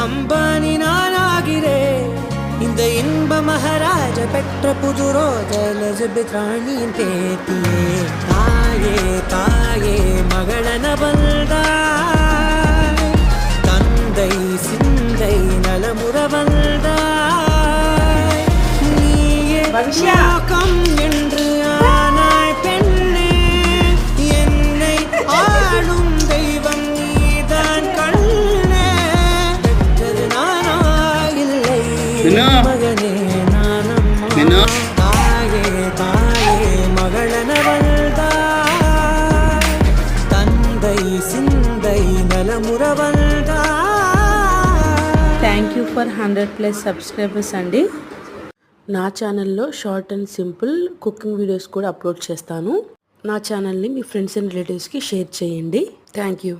அம்பானி நானாகிறேன் இந்த இன்ப மகாராஜ பெற்ற புது ரோஜா எலிசபெத் ராணியின் பேத்தியே. தாயே தாயே மகளன வந்தாய், தந்தை சிந்தை நலமுற வந்தாய். நீயே லோகம் என்று ஆனாய் பெண்ணே, என்னை ஆளும் தெய்வம் நீதான் கண்ணே. பெற்றது நானா இல்லை மகனே நானம்மா. தாயே தாயே மகளன வந்தாய், தந்தை சிந்தை நலமுற வந்தாய். థ్యాంక్ యూ ఫర్ 100+ సబ్స్క్రైబర్స్ అండి. నా ఛానల్లో short and simple cooking videos కూడా అప్లోడ్ చేస్తాను. నా ఛానల్ని మీ ఫ్రెండ్స్ అండ్ రిలేటివ్స్కి షేర్ చేయండి. Thank you.